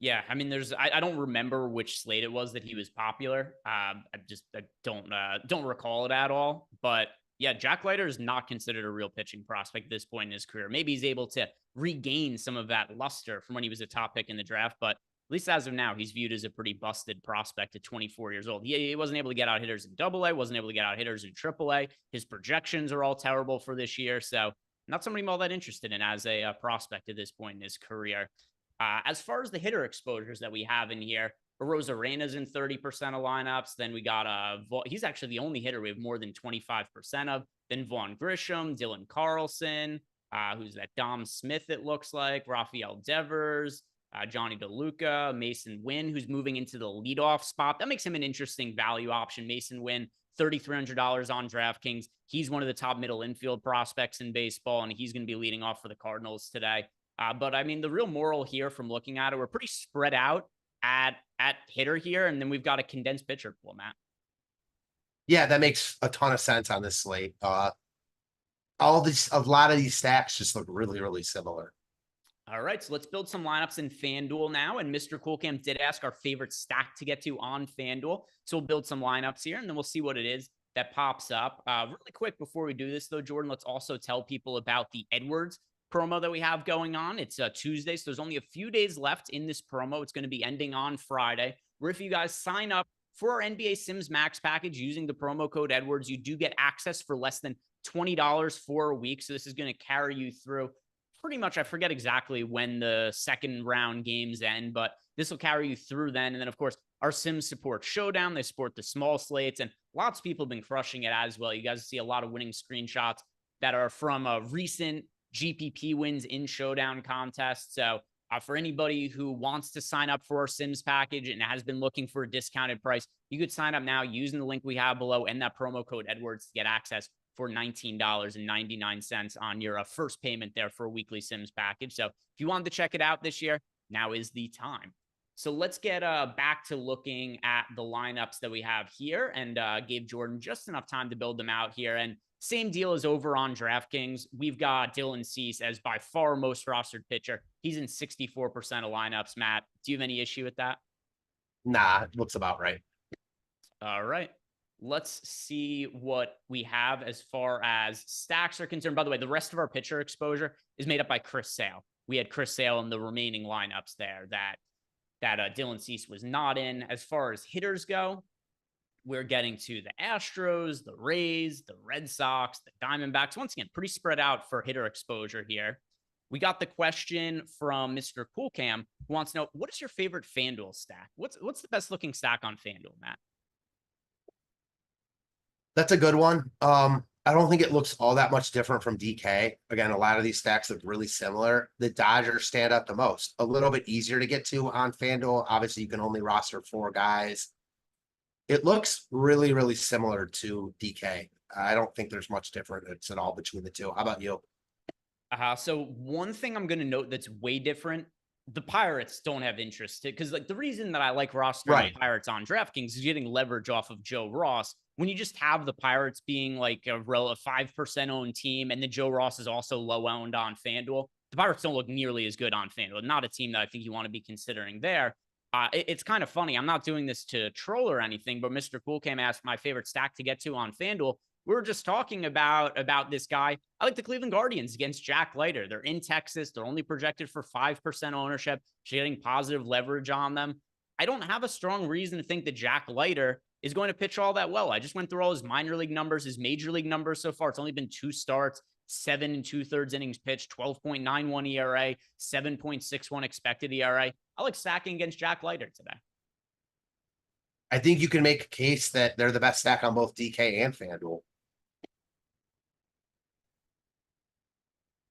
Yeah, I mean, I don't remember which slate it was that he was popular. I don't recall it at all. But yeah, Jack Leiter is not considered a real pitching prospect at this point in his career. Maybe he's able to regain some of that luster from when he was a top pick in the draft, but at least as of now, he's viewed as a pretty busted prospect at 24 years old. He wasn't able to get out hitters in AA, wasn't able to get out hitters in AAA. His projections are all terrible for this year, so not somebody I'm all that interested in as a prospect at this point in his career. As far as the hitter exposures that we have in here, Arena's in 30% of lineups. Then we got he's actually the only hitter we have more than 25% of. Then Vaughn Grisham, Dylan Carlson, who's that Dom Smith, it looks like, Rafael Devers, Johnny DeLuca, Mason Wynn, who's moving into the leadoff spot. That makes him an interesting value option. Mason Wynn, $3,300 on DraftKings. He's one of the top middle infield prospects in baseball, and he's going to be leading off for the Cardinals today. But I mean, the real moral here from looking at it, we're pretty spread out at hitter here, and then we've got a condensed pitcher pool, Matt. Yeah, that makes a ton of sense on this slate. A lot of these stacks just look really, really similar. All right, so let's build some lineups in FanDuel now. And Mr. Coolcam did ask our favorite stack to get to on FanDuel. So we'll build some lineups here, and then we'll see what it is that pops up. Really quick before we do this, though, Jordan, let's also tell people about the Edwards promo that we have going on. It's Tuesday, so there's only a few days left in this promo. It's going to be ending on Friday, where if you guys sign up for our NBA Sims Max package using the promo code Edwards, you do get access for less than $20 for a week. So this is going to carry you through pretty much. I forget exactly when the second round games end, but this will carry you through then. And then, of course, our Sims support Showdown. They support the small slates, and lots of people have been crushing it as well. You guys see a lot of winning screenshots that are from recent GPP wins in Showdown contests. So for anybody who wants to sign up for our Sims package and has been looking for a discounted price, you could sign up now using the link we have below and that promo code Edwards to get access for $19.99 on your first payment there for a weekly Sims package. So if you wanted to check it out this year, now is the time. So let's get back to looking at the lineups that we have here, and gave Jordan just enough time to build them out here. And same deal as over on DraftKings. We've got Dylan Cease as by far most rostered pitcher. He's in 64% of lineups. Matt, do you have any issue with that? Nah, it looks about right. All right. Let's see what we have as far as stacks are concerned. By the way, the rest of our pitcher exposure is made up by Chris Sale. We had Chris Sale in the remaining lineups there that Dylan Cease was not in. As far as hitters go, we're getting to the Astros, the Rays, the Red Sox, the Diamondbacks. Once again, pretty spread out for hitter exposure here. We got the question from Mr. Coolcam, who wants to know, what is your favorite FanDuel stack? What's the best looking stack on FanDuel, Matt? That's a good one. I don't think it looks all that much different from DK. Again, a lot of these stacks look really similar. The Dodgers stand out the most. A little bit easier to get to on FanDuel. Obviously, you can only roster 4 guys. It looks really, really similar to DK. I don't think there's much difference at all between the two. How about you? So one thing I'm going to note that's way different, the Pirates don't have interest because like the reason that I like rostering the Pirates on DraftKings is getting leverage off of Joe Ross. When you just have the Pirates being like a 5% owned team and then Joe Ross is also low owned on FanDuel, the Pirates don't look nearly as good on FanDuel. Not a team that I think you want to be considering there. It's kind of funny. I'm not doing this to troll or anything, but Mr. Cool Cam asked my favorite stack to get to on FanDuel. We were just talking about this guy. I like the Cleveland Guardians against Jack Leiter. They're in Texas. They're only projected for 5% ownership. She's getting positive leverage on them. I don't have a strong reason to think that Jack Leiter is going to pitch all that well. I just went through all his minor league numbers, his major league numbers so far. It's only been 2 starts, 7 2/3 innings pitched, 12.91 ERA, 7.61 expected ERA. I like stacking against Jack Leiter today. I think you can make a case that they're the best stack on both DK and FanDuel.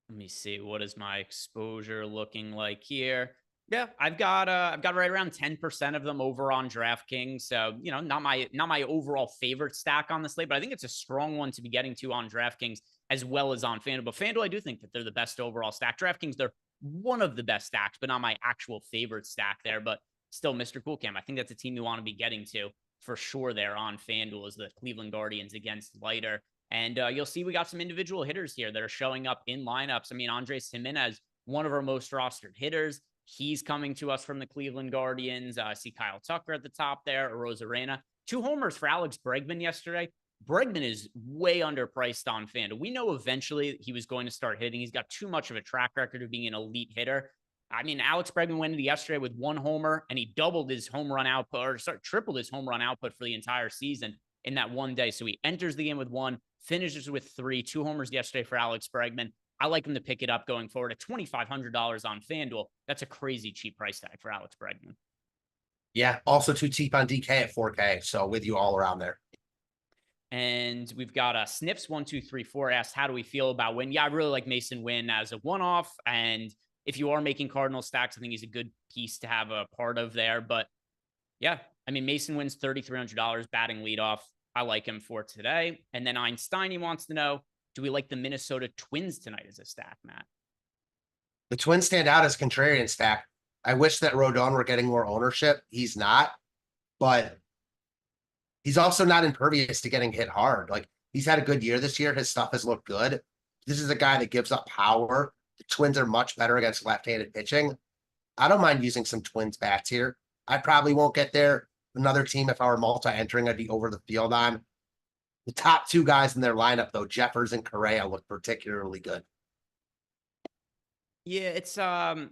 Let me see. What is my exposure looking like here? Yeah, I've got right around 10% of them over on DraftKings. So, not my overall favorite stack on the slate, but I think it's a strong one to be getting to on DraftKings as well as on FanDuel. But FanDuel, I do think that they're the best overall stack. DraftKings, they're one of the best stacks, but not my actual favorite stack there. But still, Mr. Cool Cam, I think that's a team you want to be getting to for sure there on FanDuel is the Cleveland Guardians against Leiter. And you'll see we got some individual hitters here that are showing up in lineups. I mean, Andres Gimenez, one of our most rostered hitters. He's coming to us from the Cleveland Guardians. I see Kyle Tucker at the top there, Rosarena. 2 homers for Alex Bregman yesterday. Bregman is way underpriced on FanDuel. We know eventually he was going to start hitting. He's got too much of a track record of being an elite hitter. I mean, Alex Bregman went into yesterday with 1 homer, and he doubled his home run output, or tripled his home run output for the entire season in that one day. So he enters the game with 1, finishes with 3, 2 homers yesterday for Alex Bregman. I like him to pick it up going forward at $2,500 on FanDuel. That's a crazy cheap price tag for Alex Bregman. Yeah, also too cheap on DK at 4K. So with you all around there. And we've got Snips 1234 asked, how do we feel about Wynn? Yeah, I really like Mason Wynn as a one-off. And if you are making Cardinal stacks, I think he's a good piece to have a part of there. But yeah, I mean, Mason Wynn's $3,300 batting leadoff. I like him for today. And then Einstein, he wants to know, do we like the Minnesota Twins tonight as a stack, Matt? The Twins stand out as contrarian stack. I wish that Rodon were getting more ownership. He's not, but he's also not impervious to getting hit hard. Like, he's had a good year this year. His stuff has looked good. This is a guy that gives up power. The Twins are much better against left-handed pitching. I don't mind using some Twins bats here. I probably won't get there. Another team, if I were multi-entering, I'd be over the field on. The top 2 guys in their lineup, though, Jeffers and Correa, look particularly good. Yeah, it's a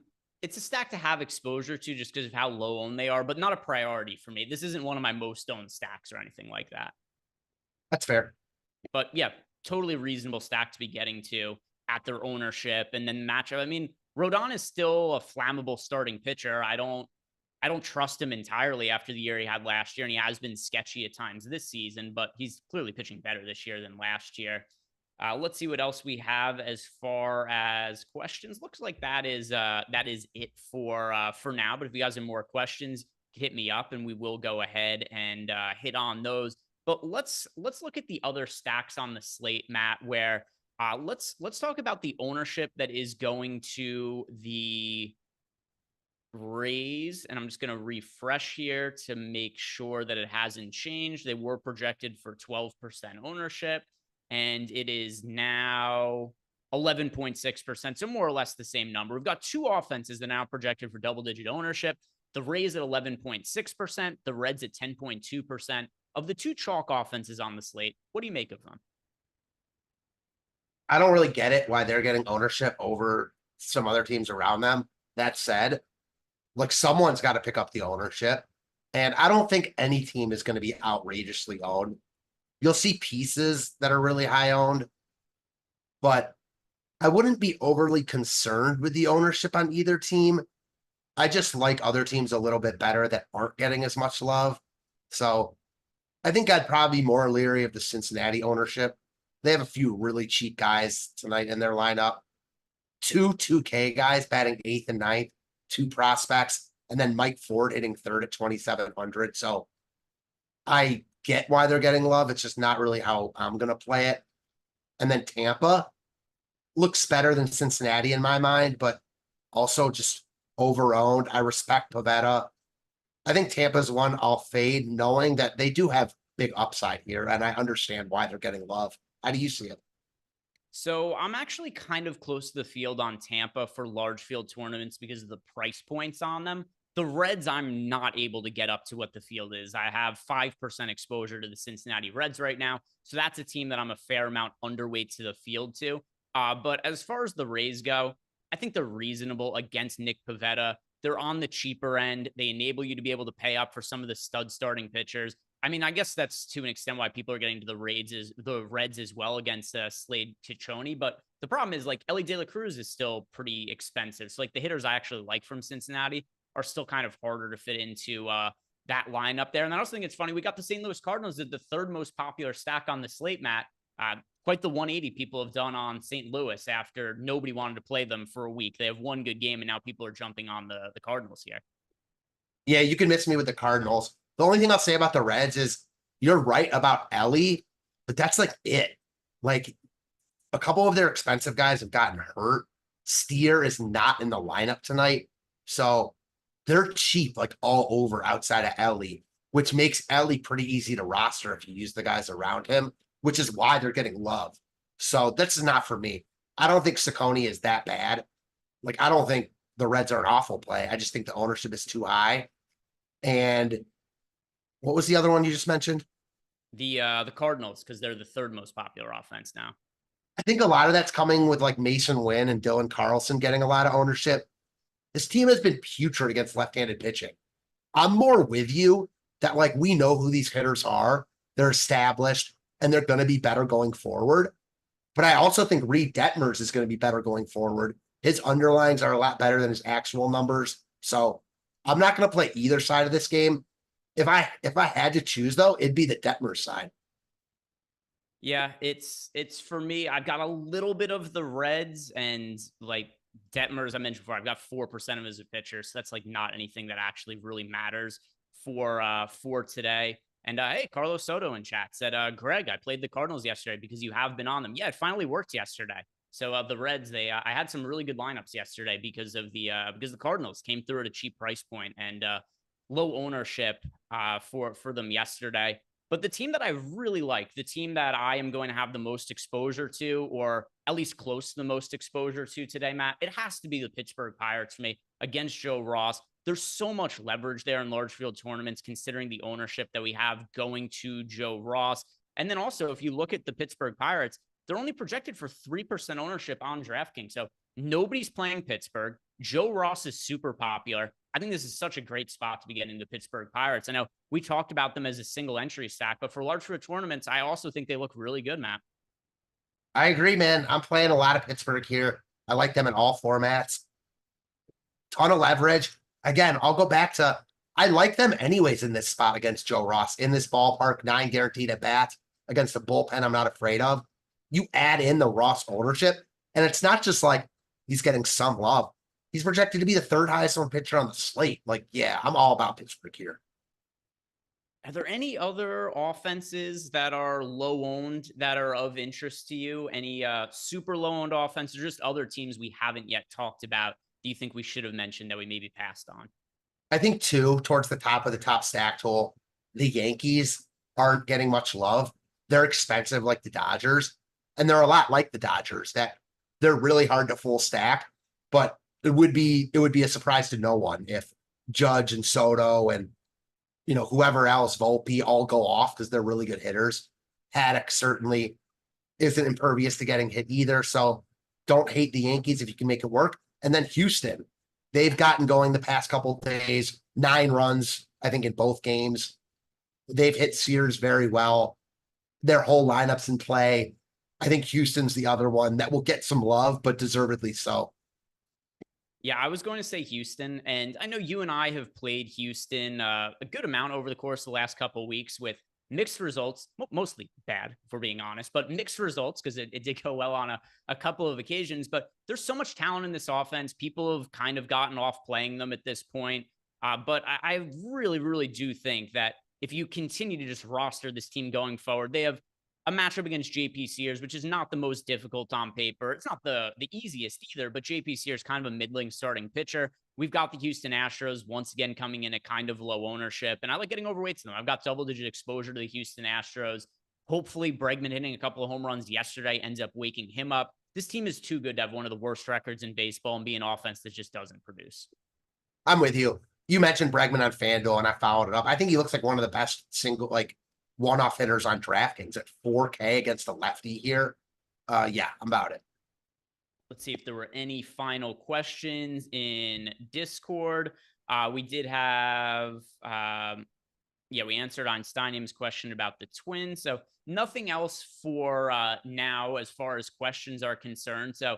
stack to have exposure to just because of how low owned they are, but not a priority for me. This isn't one of my most owned stacks or anything like that. That's fair. But yeah, totally reasonable stack to be getting to at their ownership. And then matchup. I mean, Rodon is still a flammable starting pitcher. I don't trust him entirely after the year he had last year, and he has been sketchy at times this season, but he's clearly pitching better this year than last year. Let's see what else we have as far as questions. Looks like that is it for now. But if you guys have more questions, hit me up and we will go ahead and hit on those. But let's look at the other stacks on the slate, Matt, where let's talk about the ownership that is going to the Rays, and I'm just going to refresh here to make sure that it hasn't changed. They were projected for 12% ownership, and it is now 11.6%, so more or less the same number. We've got 2 offenses that are now projected for double-digit ownership. The Rays at 11.6%, the Reds at 10.2%. Of the 2 chalk offenses on the slate, what do you make of them? I don't really get it why they're getting ownership over some other teams around them. That said, like, someone's got to pick up the ownership. And I don't think any team is going to be outrageously owned. You'll see pieces that are really high owned, but I wouldn't be overly concerned with the ownership on either team. I just like other teams a little bit better that aren't getting as much love. So I think I'd probably be more leery of the Cincinnati ownership They have a few really cheap guys tonight in their lineup. Two 2K guys batting 8th and 9th, two prospects, and then Mike Ford hitting 3rd at 2,700. So I get why they're getting love. It's just not really how I'm going to play it. And then Tampa looks better than Cincinnati in my mind, but also just overowned. I respect Pavetta. I think Tampa's one I'll fade, knowing that they do have big upside here, and I understand why they're getting love. How do you see it? So I'm actually kind of close to the field on Tampa for large field tournaments because of the price points on them. The Reds, I'm not able to get up to what the field is. I have 5% exposure to the Cincinnati Reds right now. So that's a team that I'm a fair amount underweight to the field to. But as far as the Rays go, I think they're reasonable against Nick Pivetta. They're on the cheaper end. They enable you to be able to pay up for some of the stud starting pitchers. I mean, I guess that's to an extent why people are getting to the Reds as well against Slade Tichoni. But the problem is, like, Ellie De La Cruz is still pretty expensive. So like the hitters I actually like from Cincinnati are still kind of harder to fit into that lineup there. And I also think it's funny, we got the St. Louis Cardinals at the 3rd most popular stack on the slate, Matt. Quite the 180 people have done on St. Louis after nobody wanted to play them for a week. They have one good game, and now people are jumping on the Cardinals here. Yeah, you can miss me with the Cardinals. The only thing I'll say about the Reds is you're right about Ellie, but that's like it. Like a couple of their expensive guys have gotten hurt. Steer is not in the lineup tonight. So they're cheap, like all over outside of Ellie, which makes Ellie pretty easy to roster if you use the guys around him, which is why they're getting love. So this is not for me. I don't think Ciccone is that bad. Like, I don't think the Reds are an awful play. I just think the ownership is too high. And what was the other one you just mentioned? The Cardinals, because they're the 3rd most popular offense now. I think a lot of that's coming with like Mason Wynn and Dylan Carlson getting a lot of ownership. This team has been putrid against left-handed pitching. I'm more with you that like we know who these hitters are. They're established and they're going to be better going forward. But I also think Reed Detmers is going to be better going forward. His underlines are a lot better than his actual numbers. So I'm not going to play either side of this game. If I had to choose though, it'd be the Detmers side. Yeah, it's for me. I've got a little bit of the Reds, and like Detmer, as I mentioned before, I've got 4% of him as a pitcher, so that's like not anything that actually really matters for today. And hey, Carlos Soto in chat said, Greg, I played the Cardinals yesterday because you have been on them. Yeah, it finally worked yesterday. So the Reds, I had some really good lineups yesterday because the Cardinals came through at a cheap price point and low ownership for them yesterday. But the team that I really like, the team that I am going to have the most exposure to, or at least close to the most exposure to today, Matt, it has to be the Pittsburgh Pirates for me against Joe Ross. There's so much leverage there in large field tournaments, considering the ownership that we have going to Joe Ross. And then also, if you look at the Pittsburgh Pirates, they're only projected for 3% ownership on DraftKings. So nobody's playing Pittsburgh. Joe Ross is super popular. I think this is such a great spot to be getting into Pittsburgh Pirates. I know we talked about them as a single entry stack, but for large field tournaments, I also think they look really good, Matt. I agree, man. I'm playing a lot of Pittsburgh here. I like them in all formats. Ton of leverage. Again, I'll go back to I like them anyways in this spot against Joe Ross in this ballpark, 9 guaranteed at bats against a bullpen I'm not afraid of. You add in the Ross ownership, and it's not just like he's getting some love. He's projected to be the 3rd highest owned pitcher on the slate. Like, yeah, I'm all about Pittsburgh here. Are there any other offenses that are low owned that are of interest to you? Any super low owned offenses, or just other teams we haven't yet talked about? Do you think we should have mentioned that we maybe passed on? I think 2 towards the top of the top stack tool. The Yankees aren't getting much love. They're expensive like the Dodgers, and they're a lot like the Dodgers that they're really hard to full stack, but it would be a surprise to no one if Judge and Soto and whoever else, Volpe, all go off because they're really good hitters. Haddock certainly isn't impervious to getting hit either. So don't hate the Yankees if you can make it work. And then Houston, they've gotten going the past couple of days, 9 runs, I think, in both games. They've hit Sears very well. Their whole lineup's in play. I think Houston's the other one that will get some love, but deservedly so. Yeah, I was going to say Houston, and I know you and I have played Houston a good amount over the course of the last couple of weeks with mixed results, mostly bad, if we're being honest, but mixed results because it did go well on a couple of occasions. But there's so much talent in this offense. People have kind of gotten off playing them at this point. But I really, really do think that if you continue to just roster this team going forward, they have a matchup against JP Sears, which is not the most difficult on paper. It's not the easiest either, but JP Sears kind of a middling starting pitcher. We've got the Houston Astros once again coming in at kind of low ownership, and I like getting overweight to them. I've got double-digit exposure to the Houston Astros. Hopefully, Bregman hitting a couple of home runs yesterday ends up waking him up. This team is too good to have one of the worst records in baseball and be an offense that just doesn't produce. I'm with you. You mentioned Bregman on FanDuel, and I followed it up. I think he looks like one of the best single, like, one-off hitters on DraftKings at 4K against a lefty here. Yeah, I'm about it. Let's see if there were any final questions in Discord. We did have, we answered Einsteinium's question about the Twins. So nothing else for now as far as questions are concerned. So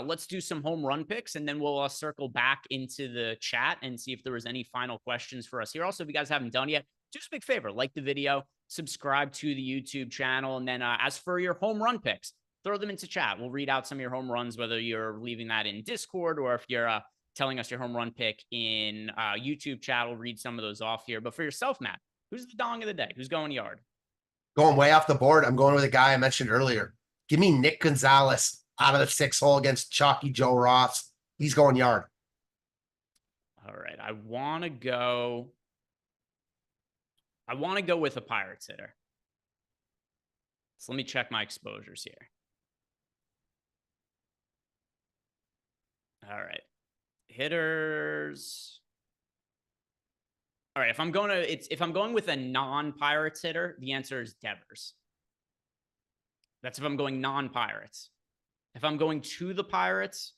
let's do some home run picks, and then we'll circle back into the chat and see if there was any final questions for us here. Also, if you guys haven't done yet, do us a big favor, like the video, subscribe to the YouTube channel, and then as for your home run picks, throw them into chat. We'll read out some of your home runs, whether you're leaving that in Discord or if you're telling us your home run pick in YouTube chat. We'll read some of those off here. But for yourself, Matt, who's the dong of the day? Who's going yard? Going way off the board. I'm going with a guy I mentioned earlier. Give me Nick Gonzalez out of the 6 hole against Chalky Joe Ross. He's going yard. All right. I want to go with a Pirates hitter. So let me check my exposures here. All right. Hitters. All right. If I'm going with a non-Pirates hitter, the answer is Devers. That's if I'm going non-Pirates. If I'm going to the Pirates,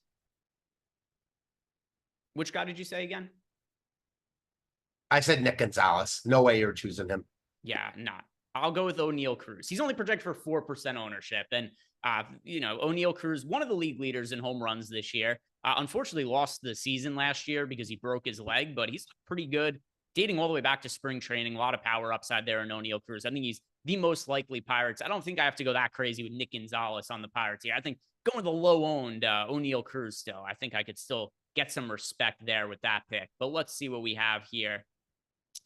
which guy did you say again? I said Nick Gonzalez. No way you're choosing him. Yeah, not. I'll go with O'Neal Cruz. He's only projected for 4% ownership. And, O'Neal Cruz, one of the league leaders in home runs this year, unfortunately lost the season last year because he broke his leg, but he's pretty good. Dating all the way back to spring training, a lot of power upside there in O'Neal Cruz. I think he's the most likely Pirates. I don't think I have to go that crazy with Nick Gonzalez on the Pirates here. I think going with the low-owned O'Neal Cruz still. I think I could still get some respect there with that pick. But let's see what we have here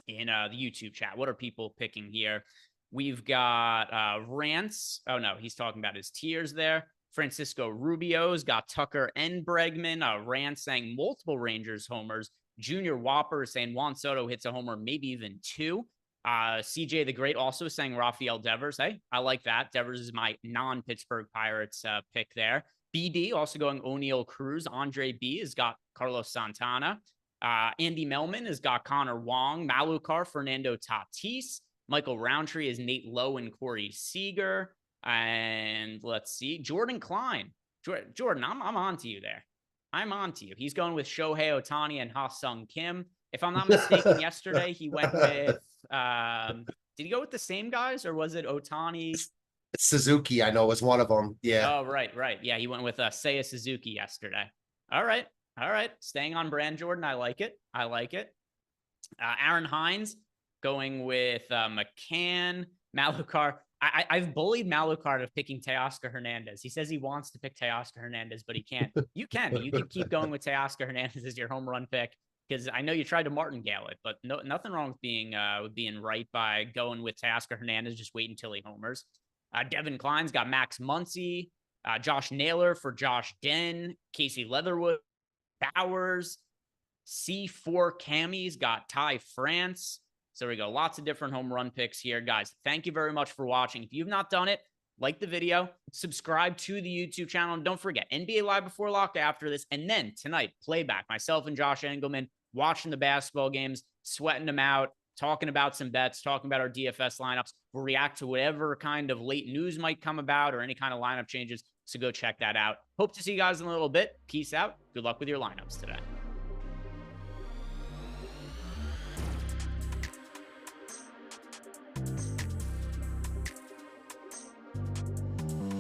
in the YouTube chat. What are people picking here? We've got Rance. Oh, no, he's talking about his tiers there. Francisco Rubio's got Tucker and Bregman. Rance saying multiple Rangers homers. Junior Whopper saying Juan Soto hits a homer, maybe even 2. CJ the Great also saying Rafael Devers. Hey, I like that. Devers is my non-Pittsburgh Pirates pick there. BD also going O'Neal Cruz. Andre B has got Carlos Santana. Andy Melman has got Connor Wong. Malucar, Fernando Tatis. Michael Roundtree is Nate Lowe and Corey Seager. And let's see, Jordan Klein. Jordan, I'm on to you there. I'm on to you. He's going with Shohei Ohtani and Ha-Sung Kim. If I'm not mistaken, yesterday he went with, did he go with the same guys or was it Ohtani? Suzuki, I know, was one of them. Yeah. Oh, right. Yeah, he went with Seiya Suzuki yesterday. All right. Staying on brand, Jordan. I like it. Aaron Hines going with McCann, Malucar. I've bullied Malucar of picking Teoscar Hernandez. He says he wants to pick Teoscar Hernandez, but he can't. You can. You can keep going with Teoscar Hernandez as your home run pick because I know you tried to martingale it, but nothing wrong with being right by going with Teoscar Hernandez. Just wait until he homers. Devin Klein's got Max Muncy, Josh Naylor for Josh Den, Casey Leatherwood, Bowers, C4 Cammy's got Ty France. So there we go. Lots of different home run picks here. Guys, thank you very much for watching. If you've not done it, like the video, subscribe to the YouTube channel, and don't forget, NBA Live before lock after this, and then tonight, playback. Myself and Josh Engelman watching the basketball games, sweating them out, talking about some bets, talking about our DFS lineups. We'll react to whatever kind of late news might come about or any kind of lineup changes, so go check that out. Hope to see you guys in a little bit. Peace out. Good luck with your lineups today.